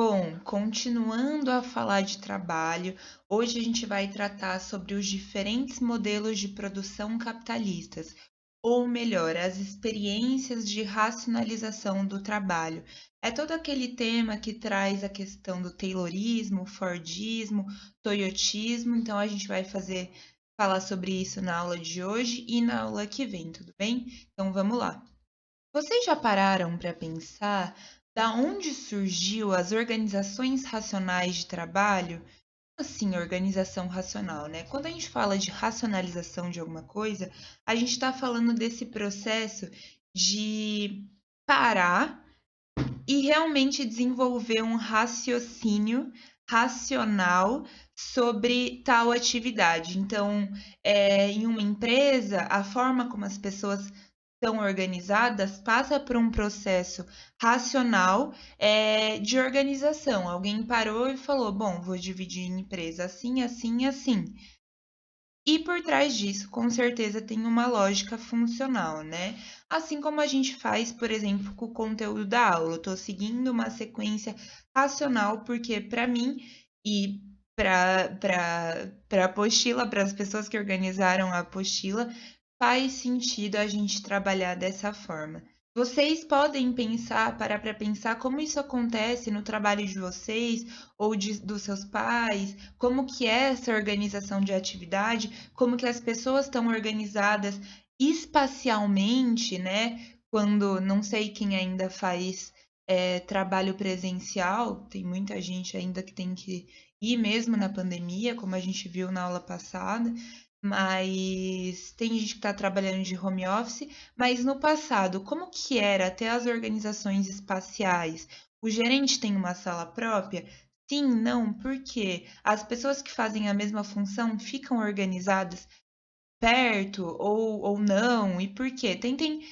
Bom, continuando a falar de trabalho, hoje a gente vai tratar sobre os diferentes modelos de produção capitalistas, ou melhor, as experiências de racionalização do trabalho. É todo aquele tema que traz a questão do Taylorismo, Fordismo, Toyotismo, então a gente vai falar sobre isso na aula de hoje e na aula que vem, tudo bem? Então vamos lá. Vocês já pararam para pensar da onde surgiu as organizações racionais de trabalho? Assim, organização racional, né? Quando a gente fala de racionalização de alguma coisa, a gente está falando desse processo de parar e realmente desenvolver um raciocínio racional sobre tal atividade. Então, em uma empresa, a forma como as pessoas são organizadas passa por um processo racional de organização. Alguém parou e falou: bom, vou dividir em empresa assim, assim, assim. E por trás disso, com certeza, tem uma lógica funcional, né? Assim como a gente faz, por exemplo, com o conteúdo da aula. Eu estou seguindo uma sequência racional, porque para mim e para a apostila, para as pessoas que organizaram a apostila, faz sentido a gente trabalhar dessa forma. Vocês podem parar para pensar como isso acontece no trabalho de vocês ou dos seus pais, como que é essa organização de atividade, como que as pessoas estão organizadas espacialmente, né? Quando não sei quem ainda faz trabalho presencial, tem muita gente ainda que tem que ir mesmo na pandemia, como a gente viu na aula passada, mas tem gente que está trabalhando de home office, mas no passado, como que era até as organizações espaciais? O gerente tem uma sala própria? Sim, não, porque as pessoas que fazem a mesma função ficam organizadas perto ou não, e por quê? Tentem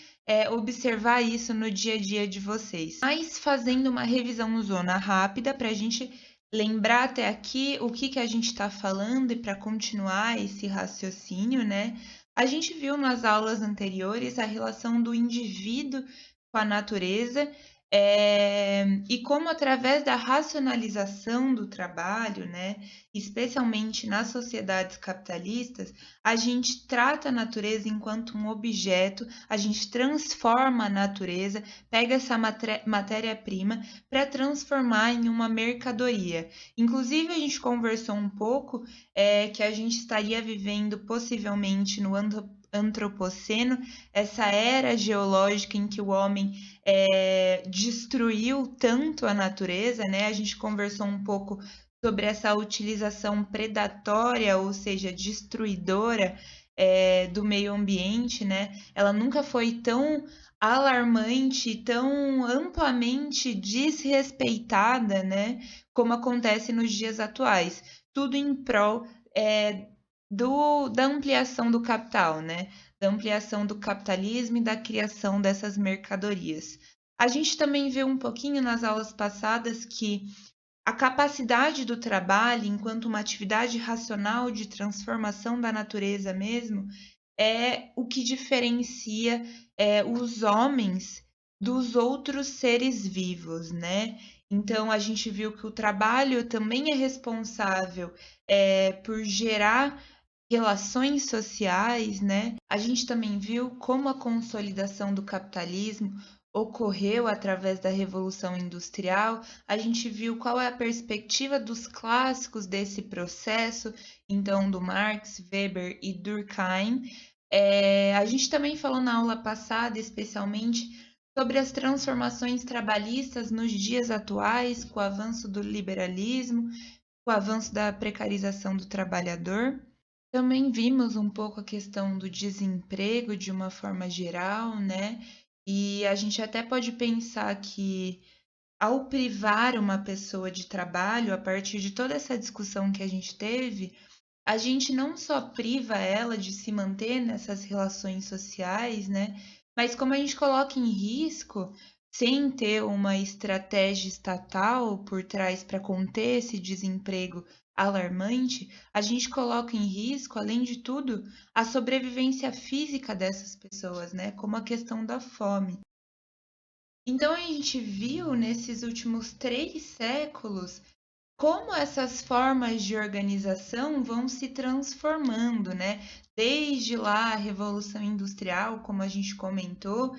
observar isso no dia a dia de vocês. Mas fazendo uma revisão zona rápida para a gente lembrar até aqui o que a gente está falando e para continuar esse raciocínio, né? A gente viu nas aulas anteriores a relação do indivíduo com a natureza e como através da racionalização do trabalho, né, especialmente nas sociedades capitalistas, a gente trata a natureza enquanto um objeto, a gente transforma a natureza, pega essa matéria-prima para transformar em uma mercadoria. Inclusive, a gente conversou um pouco que a gente estaria vivendo possivelmente no antropoceno, essa era geológica em que o homem destruiu tanto a natureza, né? A gente conversou um pouco sobre essa utilização predatória, ou seja, destruidora do meio ambiente, né? Ela nunca foi tão alarmante, tão amplamente desrespeitada, né? Como acontece nos dias atuais. Tudo em prol da ampliação do capital, né? Da ampliação do capitalismo e da criação dessas mercadorias. A gente também viu um pouquinho nas aulas passadas que a capacidade do trabalho, enquanto uma atividade racional de transformação da natureza mesmo, é o que diferencia os homens dos outros seres vivos, né? Então, a gente viu que o trabalho também é responsável por gerar relações sociais, né? A gente também viu como a consolidação do capitalismo ocorreu através da Revolução Industrial. A gente viu qual é a perspectiva dos clássicos desse processo, então do Marx, Weber e Durkheim. A gente também falou na aula passada, especialmente, sobre as transformações trabalhistas nos dias atuais, com o avanço do liberalismo, com o avanço da precarização do trabalhador. Também vimos um pouco a questão do desemprego de uma forma geral, né? E a gente até pode pensar que ao privar uma pessoa de trabalho, a partir de toda essa discussão que a gente teve, a gente não só priva ela de se manter nessas relações sociais, né? Mas como a gente coloca em risco, sem ter uma estratégia estatal por trás para conter esse desemprego alarmante, a gente coloca em risco, além de tudo, a sobrevivência física dessas pessoas, né? Como a questão da fome. Então a gente viu nesses últimos 3 séculos como essas formas de organização vão se transformando, né? Desde lá a Revolução Industrial, como a gente comentou.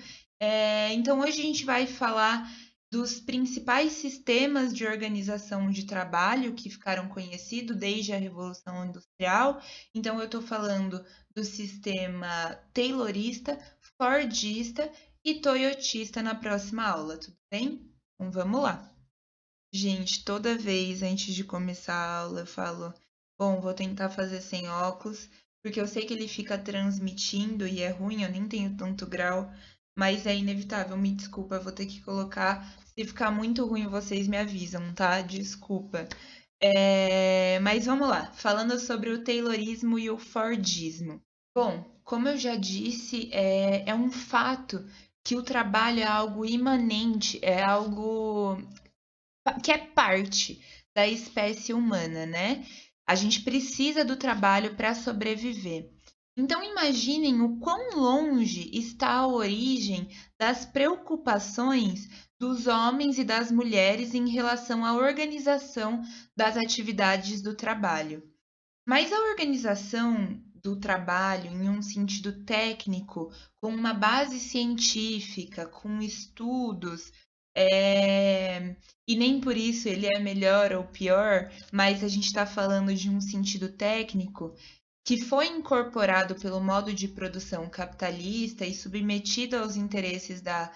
Então, hoje a gente vai falar dos principais sistemas de organização de trabalho que ficaram conhecidos desde a Revolução Industrial. Então, eu estou falando do sistema taylorista, fordista e toyotista na próxima aula, tudo bem? Então, vamos lá. Gente, toda vez antes de começar a aula eu falo, bom, vou tentar fazer sem óculos, porque eu sei que ele fica transmitindo e é ruim, eu nem tenho tanto grau, mas é inevitável, me desculpa, eu vou ter que colocar. Se ficar muito ruim, vocês me avisam, tá? Desculpa. Mas vamos lá, falando sobre o Taylorismo e o Fordismo. Bom, como eu já disse, é um fato que o trabalho é algo imanente, é algo que é parte da espécie humana, né? A gente precisa do trabalho para sobreviver. Então, imaginem o quão longe está a origem das preocupações dos homens e das mulheres em relação à organização das atividades do trabalho. Mas a organização do trabalho, em um sentido técnico, com uma base científica, com estudos, e nem por isso ele é melhor ou pior, mas a gente está falando de um sentido técnico que foi incorporado pelo modo de produção capitalista e submetido aos interesses da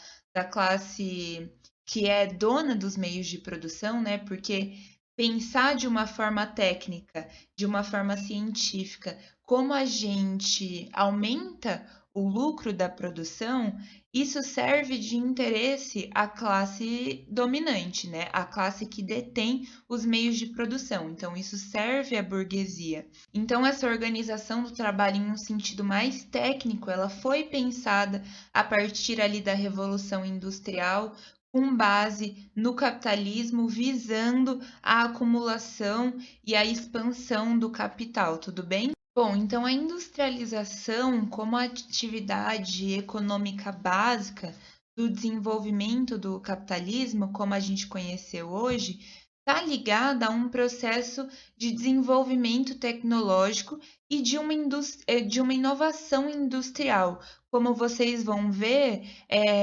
classe que é dona dos meios de produção, né? Porque pensar de uma forma técnica, de uma forma científica, como a gente aumenta o lucro da produção, isso serve de interesse à classe dominante, né? A classe que detém os meios de produção. Então, isso serve à burguesia. Então, essa organização do trabalho em um sentido mais técnico, ela foi pensada a partir ali da Revolução Industrial, com base no capitalismo, visando a acumulação e a expansão do capital, tudo bem? Bom, então a industrialização como atividade econômica básica do desenvolvimento do capitalismo, como a gente conheceu hoje, está ligada a um processo de desenvolvimento tecnológico e de uma inovação industrial. Como vocês vão ver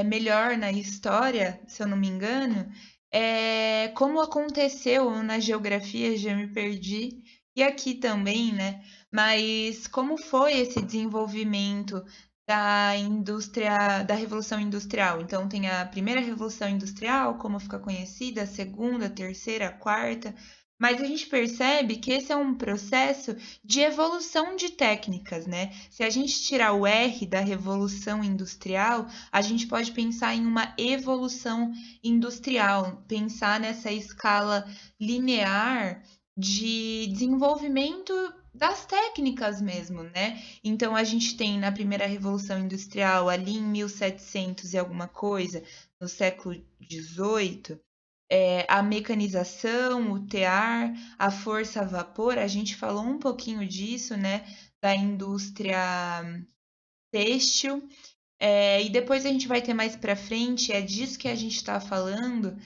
melhor na história, se eu não me engano, como aconteceu na geografia, já me perdi, e aqui também, né? Mas como foi esse desenvolvimento da indústria, da Revolução Industrial? Então, tem a primeira Revolução Industrial, como fica conhecida, a segunda, a terceira, a quarta. Mas a gente percebe que esse é um processo de evolução de técnicas, né? Se a gente tirar o R da Revolução Industrial, a gente pode pensar em uma evolução industrial, pensar nessa escala linear de desenvolvimento das técnicas mesmo, né? Então a gente tem na primeira Revolução Industrial, ali em 1700 e alguma coisa, no século XVIII, a mecanização, o tear, a força a vapor, a gente falou um pouquinho disso, né? Da indústria têxtil, e depois a gente vai ter mais para frente, é disso que a gente está falando,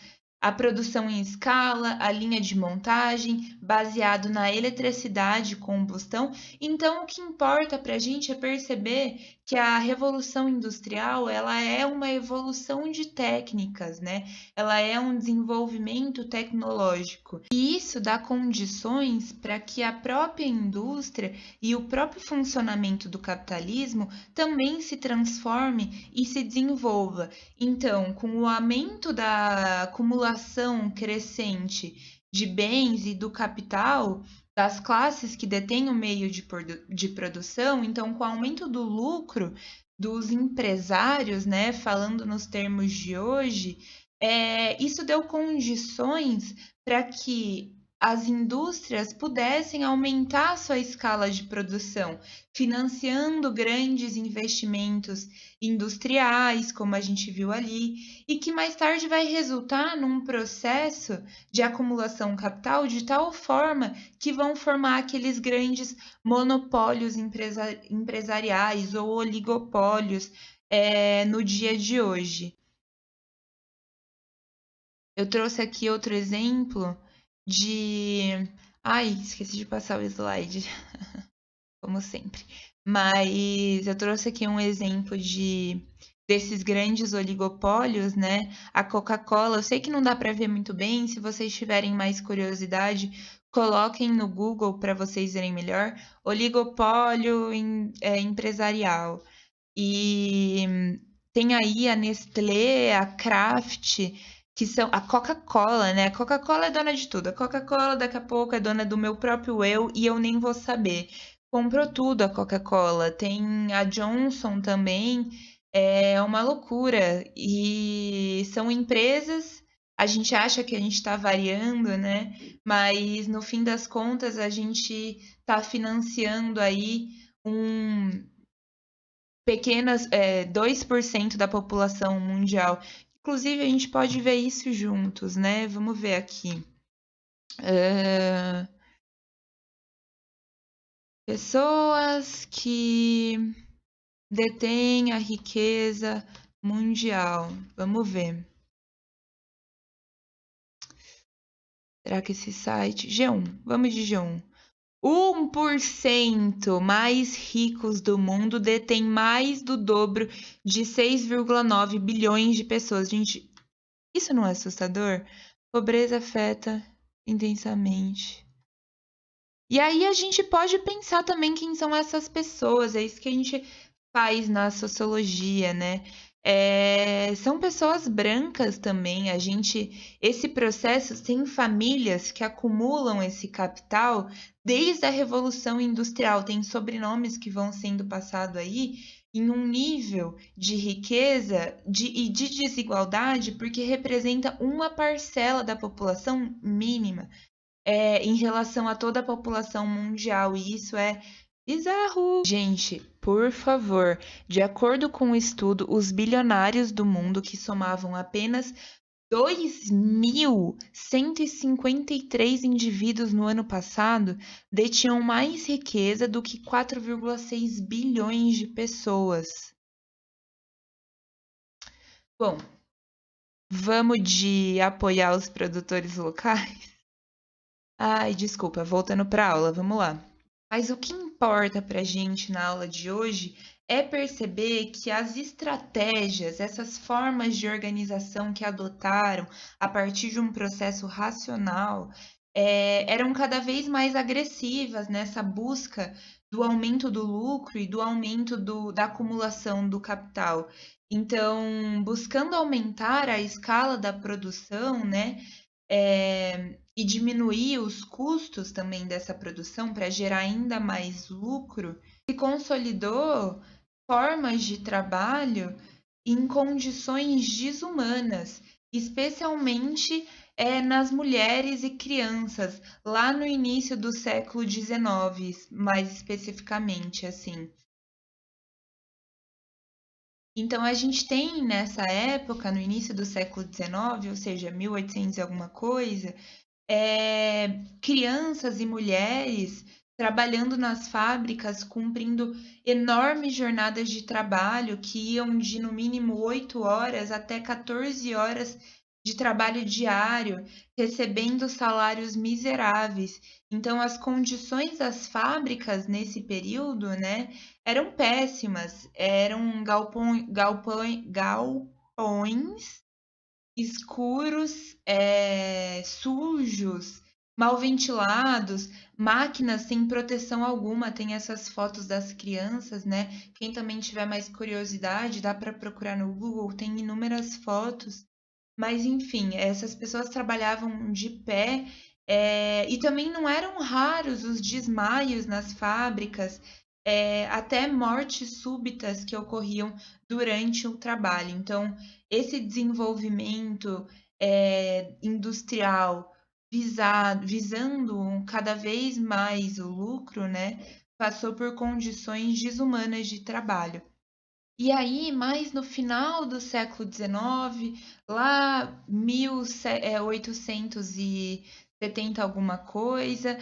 a produção em escala, a linha de montagem, baseado na eletricidade, combustão. Então, o que importa para a gente é perceber que a revolução industrial ela é uma evolução de técnicas, né? Ela é um desenvolvimento tecnológico. E isso dá condições para que a própria indústria e o próprio funcionamento do capitalismo também se transforme e se desenvolva. Então, com o aumento da acumulação crescente de bens e do capital das classes que detêm o meio de produção, então, com o aumento do lucro dos empresários, né, falando nos termos de hoje, isso deu condições para que as indústrias pudessem aumentar sua escala de produção, financiando grandes investimentos industriais, como a gente viu ali, e que mais tarde vai resultar num processo de acumulação capital de tal forma que vão formar aqueles grandes monopólios empresariais ou oligopólios no dia de hoje. Eu trouxe aqui outro exemplo de. Ai, esqueci de passar o slide, como sempre. Mas eu trouxe aqui um exemplo de desses grandes oligopólios, né? A Coca-Cola, eu sei que não dá para ver muito bem, se vocês tiverem mais curiosidade, coloquem no Google para vocês verem melhor. Oligopólio empresarial. E tem aí a Nestlé, a Kraft, que são a Coca-Cola, né? A Coca-Cola é dona de tudo. A Coca-Cola daqui a pouco é dona do meu próprio eu e eu nem vou saber. Comprou tudo a Coca-Cola. Tem a Johnson também. É uma loucura. E são empresas. A gente acha que a gente está variando, né? Mas no fim das contas a gente está financiando aí um pequenas, 2% da população mundial. Inclusive, a gente pode ver isso juntos, né? Vamos ver aqui. Ah, pessoas que detêm a riqueza mundial. Vamos ver. Será que esse site. G1, vamos de G1. 1% mais ricos do mundo detém mais do dobro de 6,9 bilhões de pessoas. Gente, isso não é assustador? Pobreza afeta intensamente. E aí a gente pode pensar também quem são essas pessoas, é isso que a gente faz na sociologia, né? São pessoas brancas também. Esse processo tem famílias que acumulam esse capital desde a Revolução Industrial, tem sobrenomes que vão sendo passados aí em um nível de riqueza e de desigualdade, porque representa uma parcela da população mínima em relação a toda a população mundial, e isso é bizarro. Gente, por favor, de acordo com o estudo, os bilionários do mundo, que somavam apenas 2.153 indivíduos no ano passado, detinham mais riqueza do que 4,6 bilhões de pessoas. Bom, vamos de apoiar os produtores locais? Ai, desculpa, voltando para a aula, vamos lá. Mas o que importa para a gente na aula de hoje é perceber que as estratégias, essas formas de organização que adotaram a partir de um processo racional, eram cada vez mais agressivas nessa busca do aumento do lucro e do aumento da acumulação do capital. Então, buscando aumentar a escala da produção, né? E diminuir os custos também dessa produção para gerar ainda mais lucro, se consolidou formas de trabalho em condições desumanas, especialmente nas mulheres e crianças, lá no início do século XIX, mais especificamente, assim. Então, a gente tem nessa época, no início do século XIX, ou seja, 1800 e alguma coisa, crianças e mulheres trabalhando nas fábricas, cumprindo enormes jornadas de trabalho que iam de no mínimo 8 horas até 14 horas de trabalho diário, recebendo salários miseráveis. Então, as condições das fábricas nesse período, né, eram péssimas, eram galpões escuros, sujos, mal ventilados, máquinas sem proteção alguma. Tem essas fotos das crianças, né? Quem também tiver mais curiosidade, dá para procurar no Google, tem inúmeras fotos. Mas, enfim, essas pessoas trabalhavam de pé, e também não eram raros os desmaios nas fábricas, até mortes súbitas que ocorriam durante o trabalho. Então, esse desenvolvimento industrial visando cada vez mais o lucro, né, passou por condições desumanas de trabalho. E aí, mais no final do século XIX, lá 1870 alguma coisa,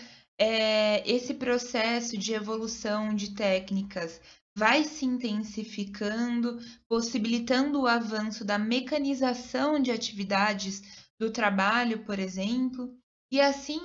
esse processo de evolução de técnicas vai se intensificando, possibilitando o avanço da mecanização de atividades do trabalho, por exemplo. E assim,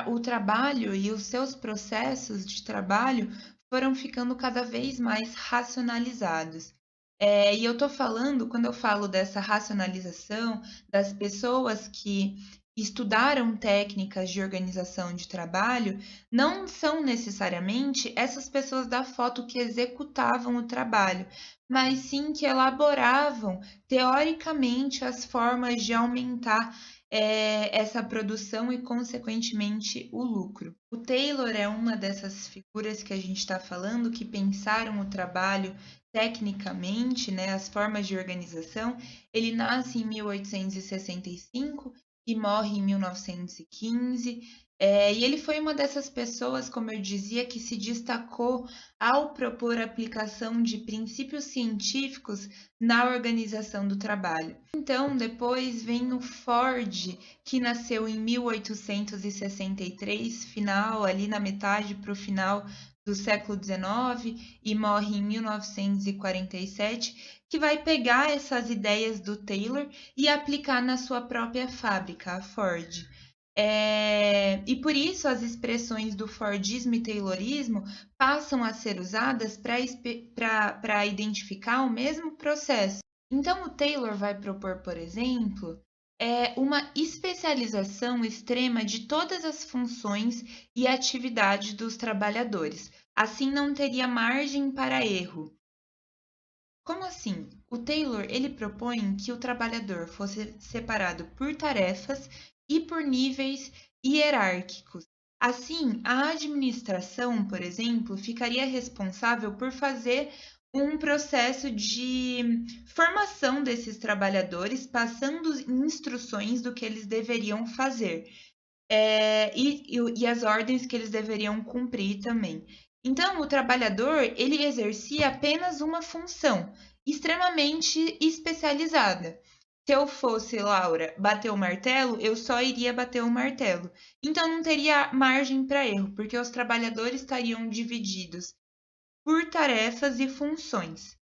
o trabalho e os seus processos de trabalho foram ficando cada vez mais racionalizados. E eu estou falando, quando eu falo dessa racionalização, das pessoas que estudaram técnicas de organização de trabalho, não são necessariamente essas pessoas da foto que executavam o trabalho, mas sim que elaboravam teoricamente as formas de aumentar essa produção e, consequentemente, o lucro. O Taylor é uma dessas figuras que a gente está falando que pensaram o trabalho tecnicamente, né, as formas de organização. Ele nasce em 1865 e morre em 1915. E ele foi uma dessas pessoas, como eu dizia, que se destacou ao propor a aplicação de princípios científicos na organização do trabalho. Então, depois vem o Ford, que nasceu em 1863, final, ali na metade para o final do século XIX, e morre em 1947, que vai pegar essas ideias do Taylor e aplicar na sua própria fábrica, a Ford. E por isso as expressões do Fordismo e Taylorismo passam a ser usadas para identificar o mesmo processo. Então, o Taylor vai propor, por exemplo, uma especialização extrema de todas as funções e atividades dos trabalhadores. Assim, não teria margem para erro. Como assim? O Taylor ele propõe que o trabalhador fosse separado por tarefas e por níveis hierárquicos. Assim, a administração, por exemplo, ficaria responsável por fazer um processo de formação desses trabalhadores, passando instruções do que eles deveriam fazer, e as ordens que eles deveriam cumprir também. Então, o trabalhador ele exercia apenas uma função extremamente especializada. Se eu fosse, Laura, bater o martelo, eu só iria bater o martelo. Então, não teria margem para erro, porque os trabalhadores estariam divididos por tarefas e funções.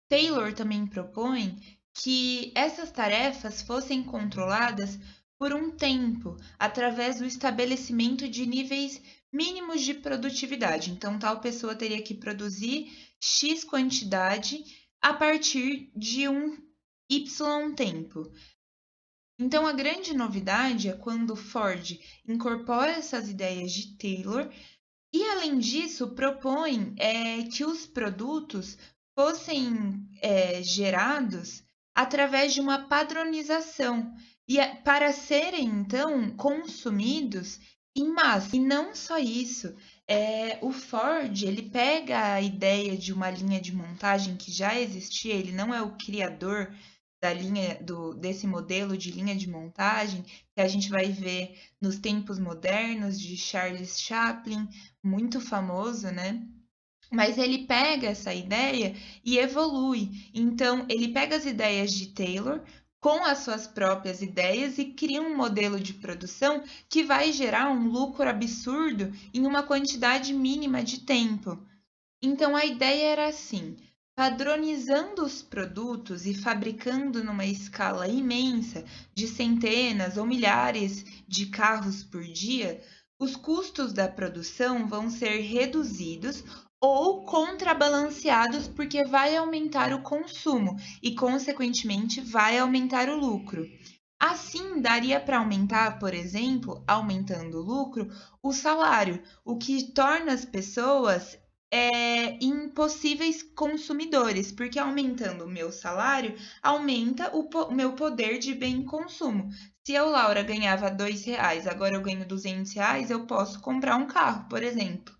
Taylor também propõe que essas tarefas fossem controladas por um tempo, através do estabelecimento de níveis mínimos de produtividade. Então, tal pessoa teria que produzir X quantidade a partir de um Y tempo. Então, a grande novidade é quando Ford incorpora essas ideias de Taylor e, além disso, propõe que os produtos fossem gerados através de uma padronização e para serem, então, consumidos em massa. E não só isso, o Ford ele pega a ideia de uma linha de montagem que já existia, ele não é o criador da linha desse modelo de linha de montagem que a gente vai ver nos tempos modernos de Charles Chaplin, muito famoso, né? Mas ele pega essa ideia e evolui. Então, ele pega as ideias de Taylor com as suas próprias ideias e cria um modelo de produção que vai gerar um lucro absurdo em uma quantidade mínima de tempo. Então, a ideia era assim: padronizando os produtos e fabricando numa escala imensa de centenas ou milhares de carros por dia, os custos da produção vão ser reduzidos ou contrabalanceados porque vai aumentar o consumo e, consequentemente, vai aumentar o lucro. Assim, daria para aumentar, por exemplo, aumentando o lucro, o salário, o que torna as pessoas impossíveis consumidores, porque aumentando o meu salário, aumenta o meu poder de bem consumo. Se eu, Laura, ganhava R$ 2, agora eu ganho R$ 200, eu posso comprar um carro, por exemplo.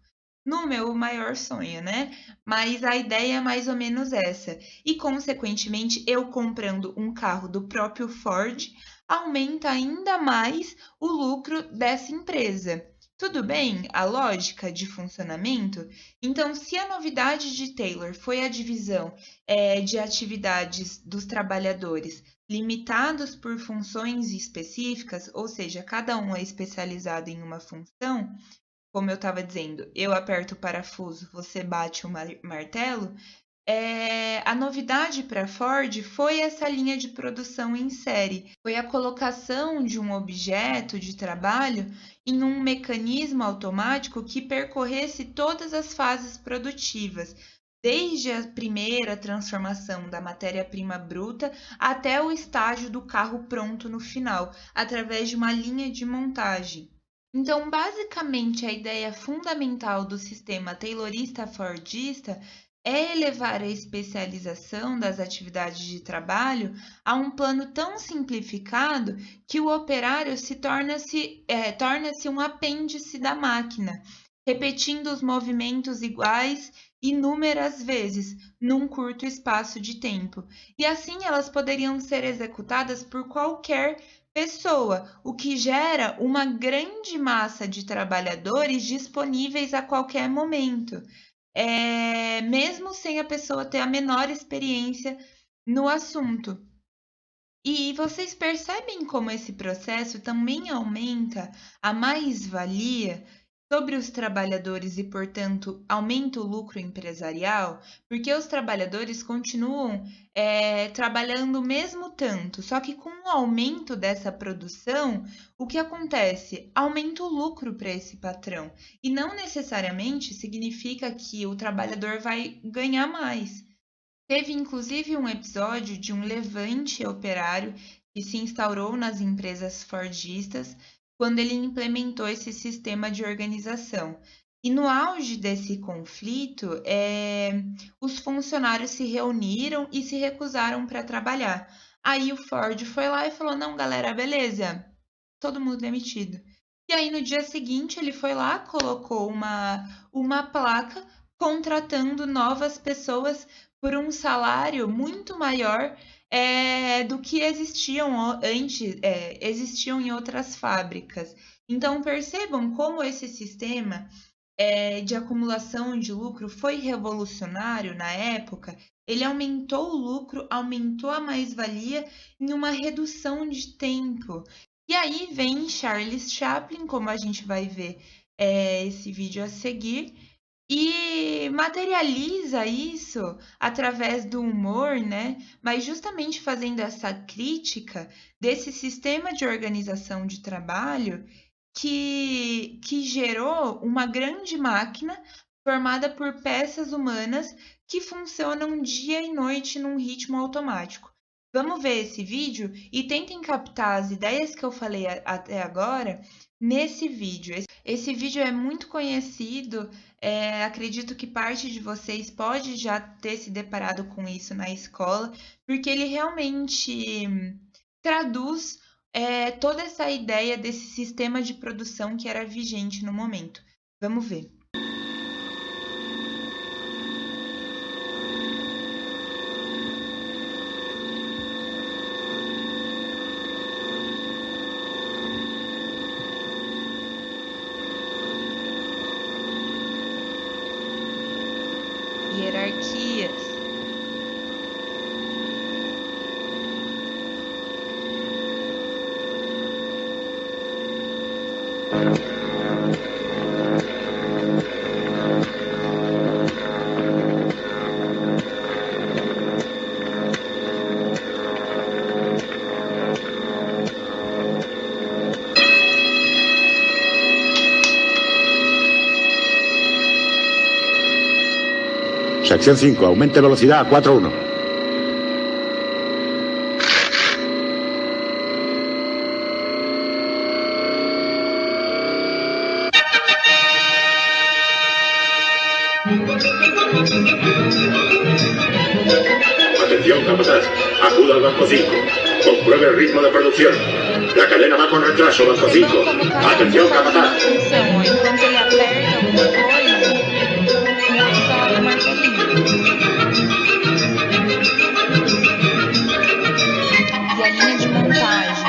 No meu maior sonho, né? Mas a ideia é mais ou menos essa. E, consequentemente, eu comprando um carro do próprio Ford, aumenta ainda mais o lucro dessa empresa. Tudo bem a lógica de funcionamento? Então, se a novidade de Taylor foi a divisão de atividades dos trabalhadores limitados por funções específicas, ou seja, cada um é especializado em uma função, como eu estava dizendo, eu aperto o parafuso, você bate o martelo, A novidade para a Ford foi essa linha de produção em série, foi a colocação de um objeto de trabalho em um mecanismo automático que percorresse todas as fases produtivas, desde a primeira transformação da matéria-prima bruta até o estágio do carro pronto no final, através de uma linha de montagem. Então, basicamente, a ideia fundamental do sistema taylorista-fordista é elevar a especialização das atividades de trabalho a um plano tão simplificado que o operário torna-se um apêndice da máquina, repetindo os movimentos iguais inúmeras vezes num curto espaço de tempo. E assim elas poderiam ser executadas por qualquer pessoa, o que gera uma grande massa de trabalhadores disponíveis a qualquer momento, mesmo sem a pessoa ter a menor experiência no assunto. E vocês percebem como esse processo também aumenta a mais-valia sobre os trabalhadores e, portanto, aumenta o lucro empresarial? Porque os trabalhadores continuam trabalhando o mesmo tanto, só que com o aumento dessa produção, o que acontece? Aumenta o lucro para esse patrão. E não necessariamente significa que o trabalhador vai ganhar mais. Teve inclusive um episódio de um levante operário que se instaurou nas empresas fordistas quando ele implementou esse sistema de organização. E no auge desse conflito, os funcionários se reuniram e se recusaram para trabalhar. Aí o Ford foi lá e falou: não, galera, beleza, todo mundo demitido. E aí no dia seguinte ele foi lá, colocou uma placa contratando novas pessoas por um salário muito maior do que existiam em outras fábricas. Então percebam como esse sistema de acumulação de lucro foi revolucionário na época. Ele aumentou o lucro, aumentou a mais-valia em uma redução de tempo. E aí vem Charles Chaplin, como a gente vai ver esse vídeo a seguir, e materializa isso através do humor, né? Mas justamente fazendo essa crítica desse sistema de organização de trabalho que gerou uma grande máquina formada por peças humanas que funcionam dia e noite num ritmo automático. Vamos ver esse vídeo e tentem captar as ideias que eu falei até agora nesse vídeo. Esse vídeo é muito conhecido, acredito que parte de vocês pode já ter se deparado com isso na escola, porque ele realmente traduz toda essa ideia desse sistema de produção que era vigente no momento. Vamos ver. Hierarquias. Sección 5, aumente velocidad a 4.1. Atención, capataz. Acuda al banco 5. Compruebe el ritmo de producción. La cadena va con retraso, banco 5. Atención, capataz. Enquanto ele aperta alguma coisa, o outro tá lá com o martelinho. E a linha de montagem.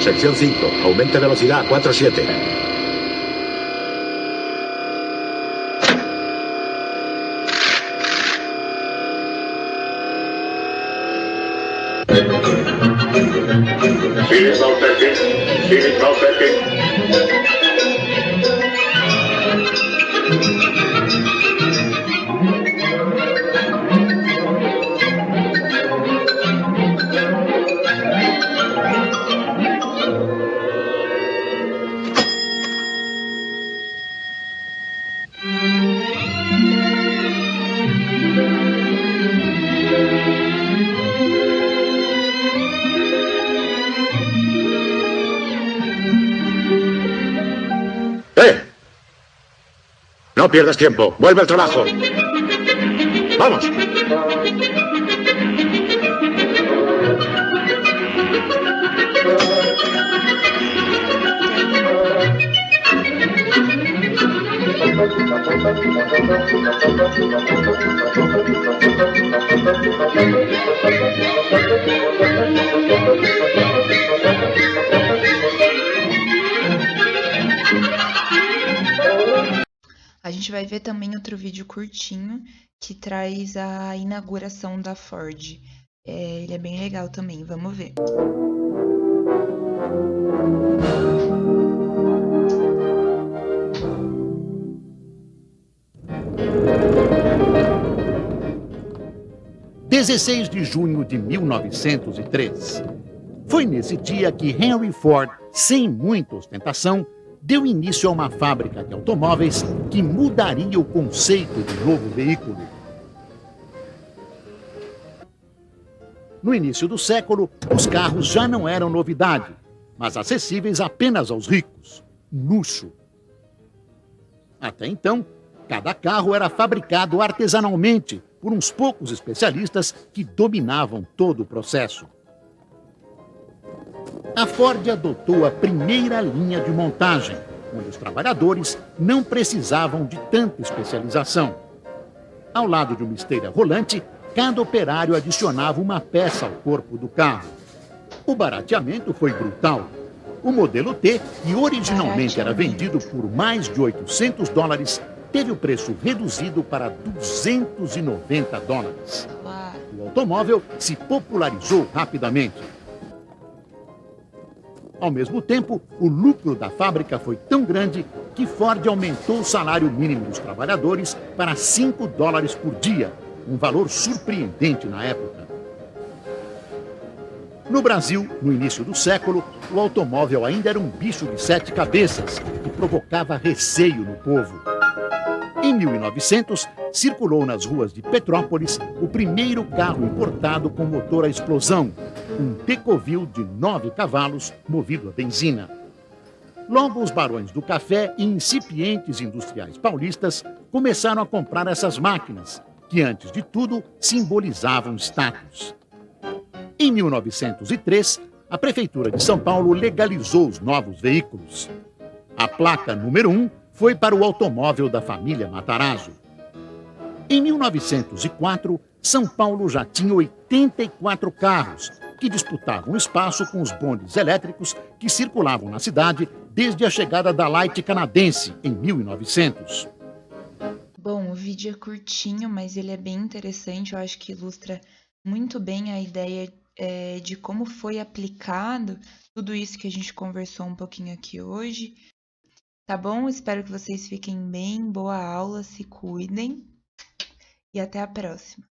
Sección 5. Aumente velocidad a 4.7. Phoenix Mount 13. Phoenix Mount 13. No pierdas tiempo. Vuelve al trabajo. ¡Vamos! A gente vai ver também outro vídeo curtinho que traz a inauguração da Ford. Ele é bem legal também, vamos ver. (16 de junho de 1903). Foi nesse dia que Henry Ford, sem muita ostentação, deu início a uma fábrica de automóveis que mudaria o conceito do novo veículo. No início do século, os carros já não eram novidade, mas acessíveis apenas aos ricos. Luxo. Até então, cada carro era fabricado artesanalmente por uns poucos especialistas que dominavam todo o processo. A Ford adotou a primeira linha de montagem, onde os trabalhadores não precisavam de tanta especialização. Ao lado de uma esteira rolante, cada operário adicionava uma peça ao corpo do carro. O barateamento foi brutal. O modelo T, que originalmente era vendido por mais de $800, teve o preço reduzido para $290. O automóvel se popularizou rapidamente. Ao mesmo tempo, o lucro da fábrica foi tão grande que Ford aumentou o salário mínimo dos trabalhadores para $5 por dia, um valor surpreendente na época. No Brasil, no início do século, o automóvel ainda era um bicho de 7 cabeças que provocava receio no povo. Em 1900, circulou nas ruas de Petrópolis o primeiro carro importado com motor a explosão, um Tecovil de 9 cavalos movido a benzina. Logo, os barões do café e incipientes industriais paulistas começaram a comprar essas máquinas, que antes de tudo simbolizavam status. Em 1903, a Prefeitura de São Paulo legalizou os novos veículos. A placa número 1 foi para o automóvel da família Matarazzo. Em 1904, São Paulo já tinha 84 carros, que disputavam espaço com os bondes elétricos que circulavam na cidade desde a chegada da Light canadense, em 1900. Bom, o vídeo é curtinho, mas ele é bem interessante. Eu acho que ilustra muito bem a ideia de como foi aplicado tudo isso que a gente conversou um pouquinho aqui hoje. Tá bom? Espero que vocês fiquem bem. Boa aula, se cuidem e até a próxima.